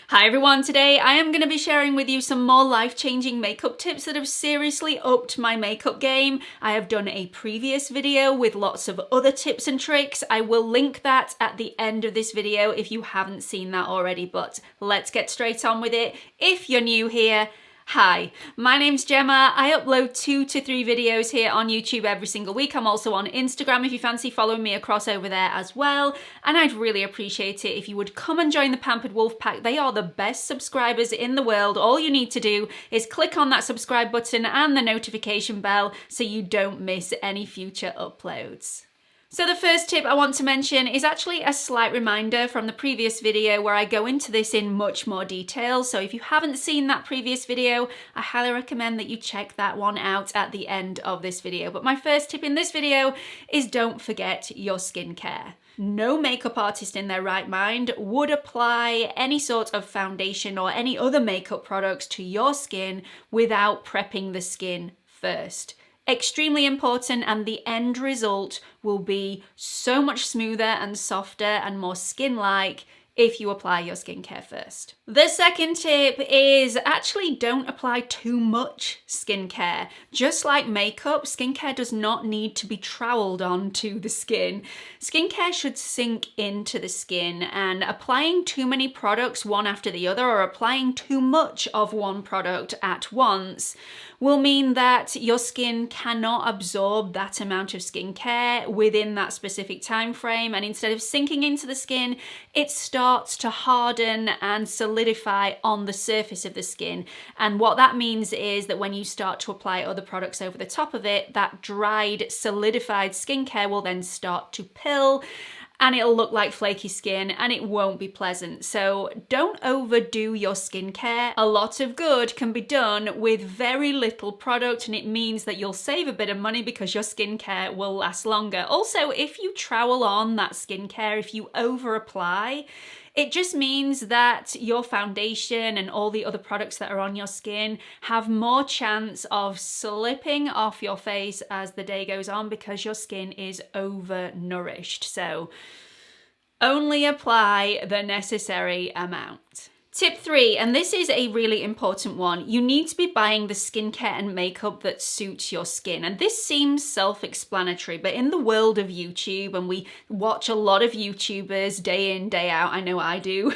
Hi everyone, today I am going to be sharing with you some more life-changing makeup tips that have seriously upped my makeup game. I have done a previous video with lots of other tips and tricks. I will link that at the end of this video if you haven't seen that already, but let's get straight on with it. If you're new here, hi, my name's Gemma. I upload 2 to 3 videos here on YouTube every single week. I'm also on Instagram if you fancy following me across over there as well. And I'd really appreciate it if you would come and join the Pampered Wolf Pack. They are the best subscribers in the world. All you need to do is click on that subscribe button and the notification bell so you don't miss any future uploads. So the first tip I want to mention is actually a slight reminder from the previous video where I go into this in much more detail. So if you haven't seen that previous video, I highly recommend that you check that one out at the end of this video. But my first tip in this video is don't forget your skincare. No makeup artist in their right mind would apply any sort of foundation or any other makeup products to your skin without prepping the skin first. Extremely important, and the end result will be so much smoother and softer and more skin-like if you apply your skincare first. The second tip is actually don't apply too much skincare. Just like makeup, skincare does not need to be troweled onto the skin. Skincare should sink into the skin, and applying too many products one after the other or applying too much of one product at once will mean that your skin cannot absorb that amount of skincare within that specific time frame, and instead of sinking into the skin, it starts to harden and solidify on the surface of the skin. And what that means is that when you start to apply other products over the top of it, that dried, solidified skincare will then start to pill, and it'll look like flaky skin and it won't be pleasant. So don't overdo your skincare. A lot of good can be done with very little product, and it means that you'll save a bit of money because your skincare will last longer. Also, if you trowel on that skincare, if you over apply, it just means that your foundation and all the other products that are on your skin have more chance of slipping off your face as the day goes on because your skin is overnourished. So only apply the necessary amount. Tip 3, and this is a really important one, you need to be buying the skincare and makeup that suits your skin. And this seems self-explanatory, but in the world of YouTube, and we watch a lot of YouTubers day in, day out, I know I do,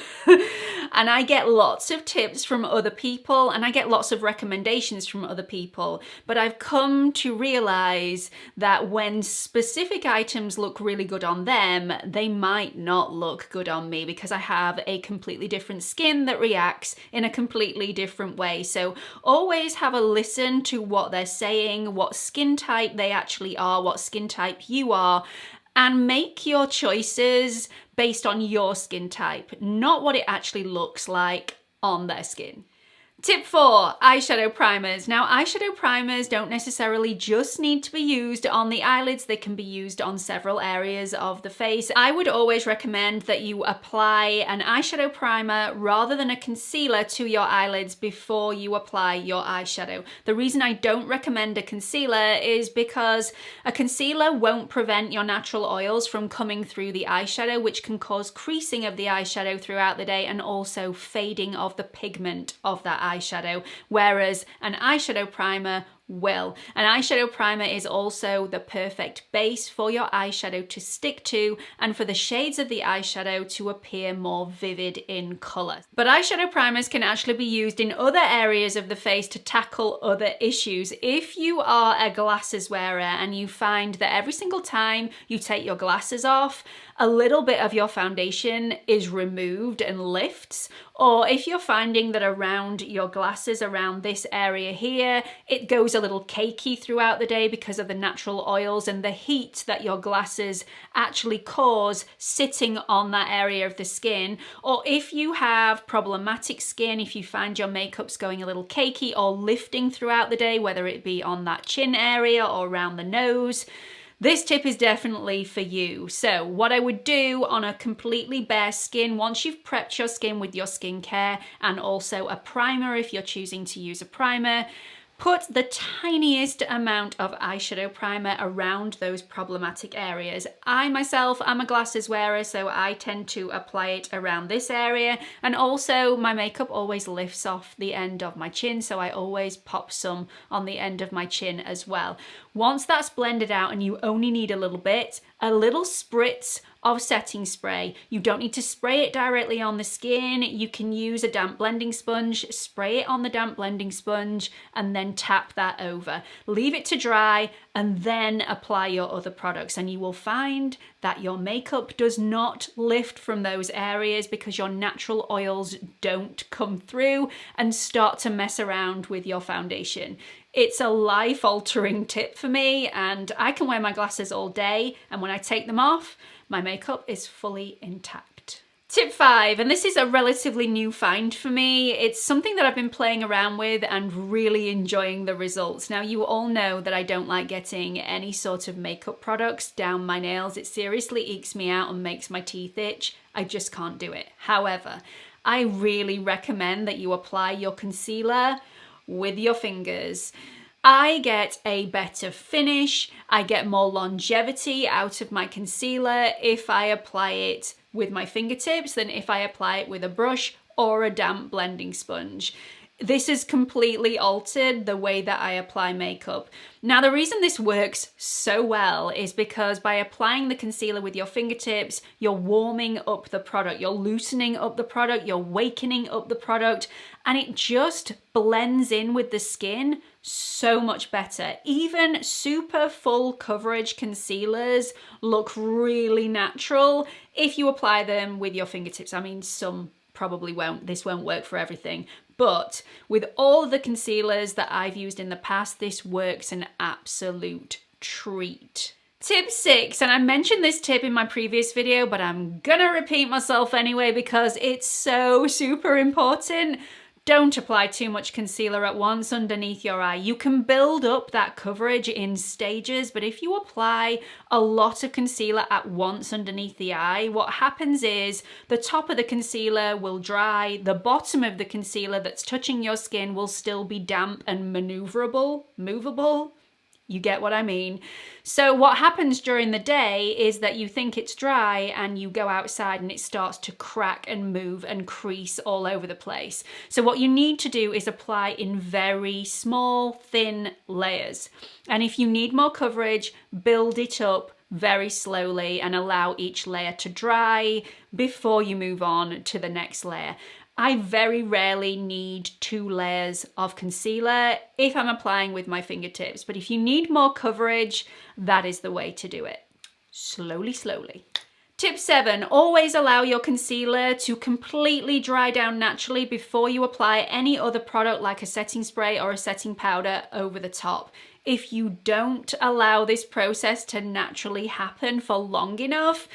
and I get lots of tips from other people and I get lots of recommendations from other people, but I've come to realize that when specific items look really good on them, they might not look good on me because I have a completely different skin that reacts in a completely different way. So always have a listen to what they're saying, what skin type they actually are, what skin type you are, and make your choices based on your skin type, not what it actually looks like on their skin. Tip 4, eyeshadow primers. Now, eyeshadow primers don't necessarily just need to be used on the eyelids. They can be used on several areas of the face. I would always recommend that you apply an eyeshadow primer rather than a concealer to your eyelids before you apply your eyeshadow. The reason I don't recommend a concealer is because a concealer won't prevent your natural oils from coming through the eyeshadow, which can cause creasing of the eyeshadow throughout the day and also fading of the pigment of that eyeshadow, whereas an eyeshadow primer will. An eyeshadow primer is also the perfect base for your eyeshadow to stick to and for the shades of the eyeshadow to appear more vivid in colour. But eyeshadow primers can actually be used in other areas of the face to tackle other issues. If you are a glasses wearer and you find that every single time you take your glasses off, a little bit of your foundation is removed and lifts, or if you're finding that around your glasses, around this area here, it goes a little cakey throughout the day because of the natural oils and the heat that your glasses actually cause sitting on that area of the skin, or if you have problematic skin, if you find your makeup's going a little cakey or lifting throughout the day, whether it be on that chin area or around the nose, this tip is definitely for you. So what I would do on a completely bare skin, once you've prepped your skin with your skincare and also a primer if you're choosing to use a primer, Put the tiniest amount of eyeshadow primer around those problematic areas. I myself am a glasses wearer, so I tend to apply it around this area, and also my makeup always lifts off the end of my chin, so I always pop some on the end of my chin as well. Once that's blended out and you only need a little spritz of setting spray. You don't need to spray it directly on the skin. You can use a damp blending sponge, spray it on the damp blending sponge, and then tap that over. Leave it to dry and then apply your other products, and you will find that your makeup does not lift from those areas because your natural oils don't come through and start to mess around with your foundation. It's a life-altering tip for me, and I can wear my glasses all day, and when I take them off, my makeup is fully intact. Tip 5, and this is a relatively new find for me. It's something that I've been playing around with and really enjoying the results. Now, you all know that I don't like getting any sort of makeup products down my nails. It seriously ekes me out and makes my teeth itch. I just can't do it. However, I really recommend that you apply your concealer with your fingers. I get a better finish, I get more longevity out of my concealer if I apply it with my fingertips than if I apply it with a brush or a damp blending sponge. This has completely altered the way that I apply makeup. Now, the reason this works so well is because by applying the concealer with your fingertips, you're warming up the product, you're loosening up the product, you're wakening up the product, and it just blends in with the skin so much better. Even super full coverage concealers look really natural if you apply them with your fingertips. I mean, some probably won't. This won't work for everything. But with all of the concealers that I've used in the past, this works an absolute treat. Tip 6, and I mentioned this tip in my previous video, but I'm gonna repeat myself anyway because it's so super important. Don't apply too much concealer at once underneath your eye. You can build up that coverage in stages, but if you apply a lot of concealer at once underneath the eye, what happens is the top of the concealer will dry, the bottom of the concealer that's touching your skin will still be damp and movable. You get what I mean? So what happens during the day is that you think it's dry and you go outside and it starts to crack and move and crease all over the place. So what you need to do is apply in very small, thin layers. And if you need more coverage, build it up very slowly and allow each layer to dry before you move on to the next layer. I very rarely need 2 layers of concealer if I'm applying with my fingertips, but if you need more coverage, that is the way to do it. Slowly, slowly. Tip 7, always allow your concealer to completely dry down naturally before you apply any other product like a setting spray or a setting powder over the top. If you don't allow this process to naturally happen for long enough,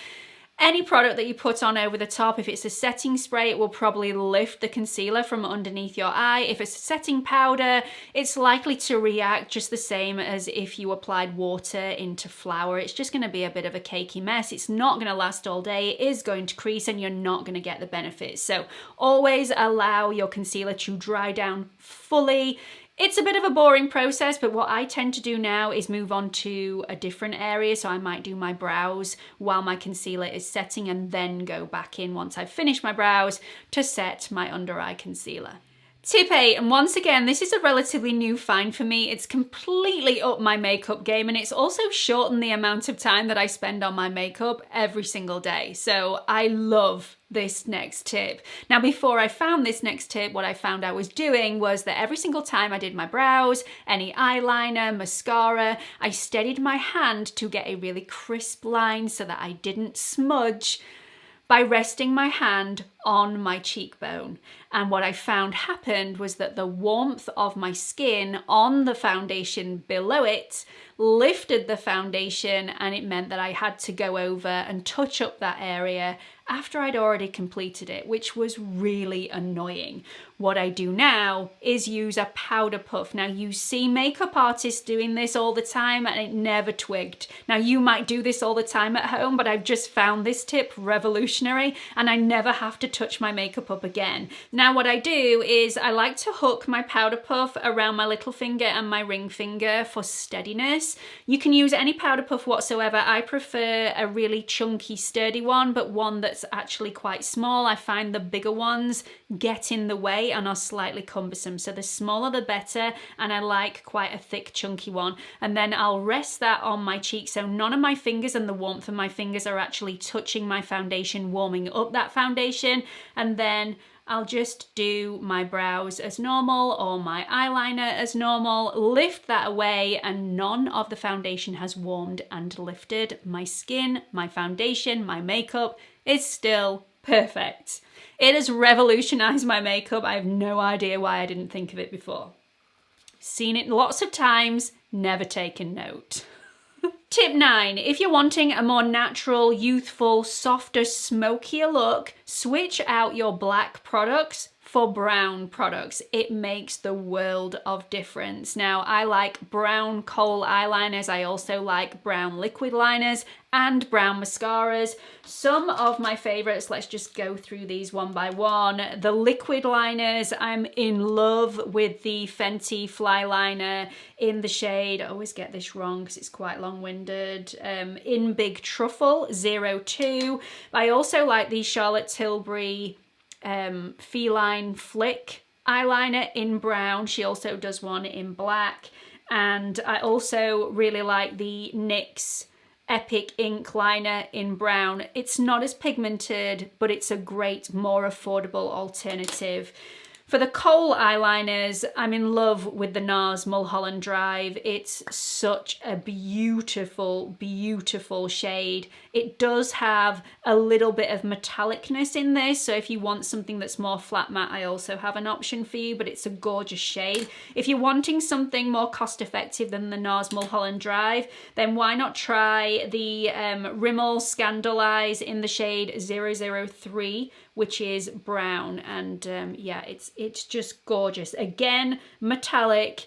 any product that you put on over the top, if it's a setting spray, it will probably lift the concealer from underneath your eye. If it's a setting powder, it's likely to react just the same as if you applied water into flour. It's just going to be a bit of a cakey mess. It's not going to last all day. It is going to crease and you're not going to get the benefits. So always allow your concealer to dry down fully. It's a bit of a boring process, but what I tend to do now is move on to a different area. So I might do my brows while my concealer is setting and then go back in once I've finished my brows to set my under eye concealer. Tip 8, and once again, this is a relatively new find for me. It's completely up my makeup game and it's also shortened the amount of time that I spend on my makeup every single day. So I love this next tip. Now, before I found this next tip, what I found I was doing was that every single time I did my brows, any eyeliner, mascara, I steadied my hand to get a really crisp line so that I didn't smudge by resting my hand on my cheekbone. And what I found happened was that the warmth of my skin on the foundation below it lifted the foundation, and it meant that I had to go over and touch up that area after I'd already completed it, which was really annoying. What I do now is use a powder puff. Now you see makeup artists doing this all the time and it never twigged. Now you might do this all the time at home, but I've just found this tip revolutionary and I never have to touch my makeup up again. Now what I do is I like to hook my powder puff around my little finger and my ring finger for steadiness. You can use any powder puff whatsoever. I prefer a really chunky, sturdy one, but one that's actually quite small. I find the bigger ones get in the way and are slightly cumbersome. So the smaller the better, and I like quite a thick chunky one. And then I'll rest that on my cheek so none of my fingers and the warmth of my fingers are actually touching my foundation, warming up that foundation. And then I'll just do my brows as normal or my eyeliner as normal, lift that away, and none of the foundation has warmed and lifted. My skin, my foundation, my makeup is still perfect. It has revolutionized my makeup. I have no idea why I didn't think of it before. Seen it lots of times, never taken note. Tip 9, if you're wanting a more natural, youthful, softer, smokier look, switch out your black products for brown products. It makes the world of difference. Now, I like brown kohl eyeliners. I also like brown liquid liners and brown mascaras. Some of my favorites, let's just go through these one by one. The liquid liners, I'm in love with the Fenty Flyliner in the shade, I always get this wrong because it's quite long-winded, in Big Truffle 02. I also like the Charlotte Tilbury Feline Flick eyeliner in brown. She also does one in black. And I also really like the NYX Epic Ink Liner in brown. It's not as pigmented, but it's a great, more affordable alternative. For the kohl eyeliners, I'm in love with the NARS Mullholland Drive. It's such a beautiful, beautiful shade. It does have a little bit of metallicness in this, so if you want something that's more flat matte, I also have an option for you, but it's a gorgeous shade. If you're wanting something more cost effective than the NARS Mullholland Drive, then why not try the RIMMEL Scandaleyes in the shade 003, which is brown, and yeah, it's just gorgeous. Again, metallic,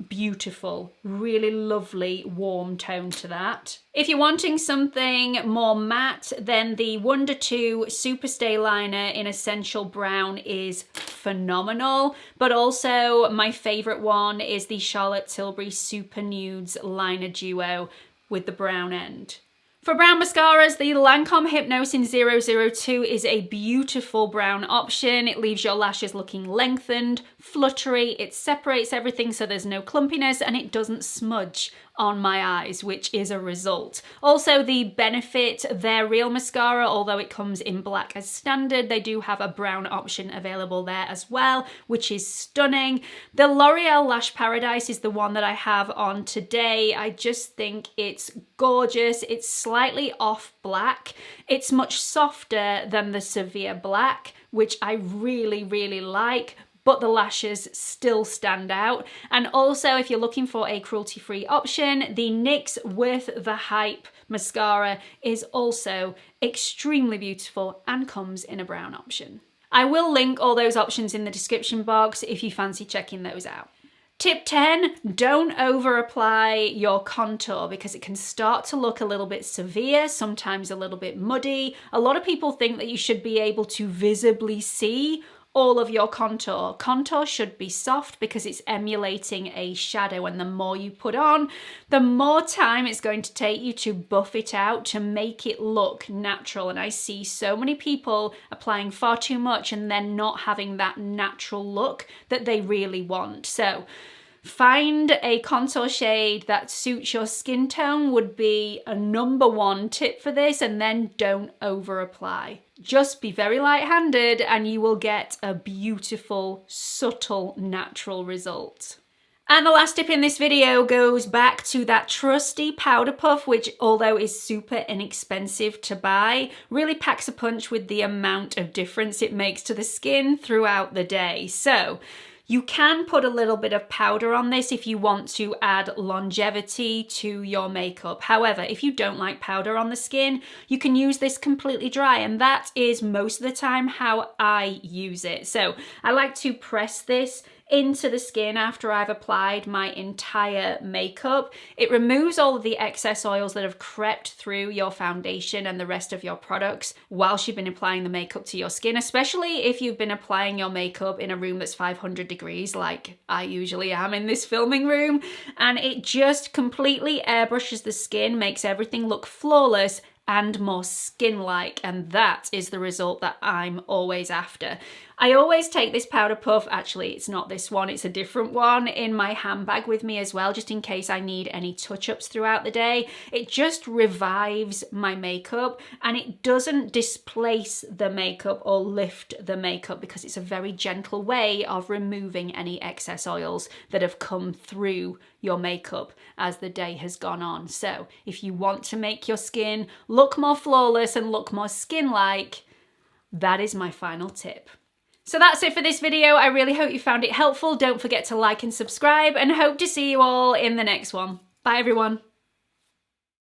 beautiful, really lovely warm tone to that. If you're wanting something more matte, then the WUNDER 2 Superstay liner in Essential Brown is phenomenal, but also my favorite one is the Charlotte Tilbury Super Nudes Liner Duo with the brown end. For brown mascaras, the LANCOME Hypnose in 002 is a beautiful brown option. It leaves your lashes looking lengthened, fluttery, it separates everything so there's no clumpiness, and it doesn't smudge on my eyes, which is a result. Also, the Benefit Their Real mascara, although it comes in black as standard, they do have a brown option available there as well, which is stunning. The L'Oreal Lash Paradise is the one that I have on today. I just think it's gorgeous. It's slightly off black. It's much softer than the Severe Black, which I really, really like, but the lashes still stand out. And also, if you're looking for a cruelty-free option, the NYX Worth the Hype mascara is also extremely beautiful and comes in a brown option. I will link all those options in the description box if you fancy checking those out. Tip 10, don't over apply your contour because it can start to look a little bit severe, sometimes a little bit muddy. A lot of people think that you should be able to visibly see all of your contour. Contour should be soft because it's emulating a shadow, and the more you put on, the more time it's going to take you to buff it out to make it look natural. And I see so many people applying far too much and then not having that natural look that they really want. So find a contour shade that suits your skin tone would be a #1 tip for this, and then don't over apply. Just be very light-handed and you will get a beautiful, subtle, natural result. And the last tip in this video goes back to that trusty powder puff, which, although is super inexpensive to buy, really packs a punch with the amount of difference it makes to the skin throughout the day. So You can put a little bit of powder on this if you want to add longevity to your makeup. However, if you don't like powder on the skin, you can use this completely dry, and that is most of the time how I use it. So I like to press this into the skin after I've applied my entire makeup. It removes all of the excess oils that have crept through your foundation and the rest of your products whilst you've been applying the makeup to your skin, especially if you've been applying your makeup in a room that's 500 degrees like I usually am in this filming room, and it just completely airbrushes the skin, makes everything look flawless and more skin-like, and that is the result that I'm always after. I always take this powder puff, actually it's not this one, it's a different one, in my handbag with me as well, just in case I need any touch-ups throughout the day. It just revives my makeup, and it doesn't displace the makeup or lift the makeup, because it's a very gentle way of removing any excess oils that have come through your makeup as the day has gone on. So if you want to make your skin look more flawless and look more skin-like, that is my final tip. So that's it for this video. I really hope you found it helpful. Don't forget to like and subscribe, and hope to see you all in the next one. Bye everyone.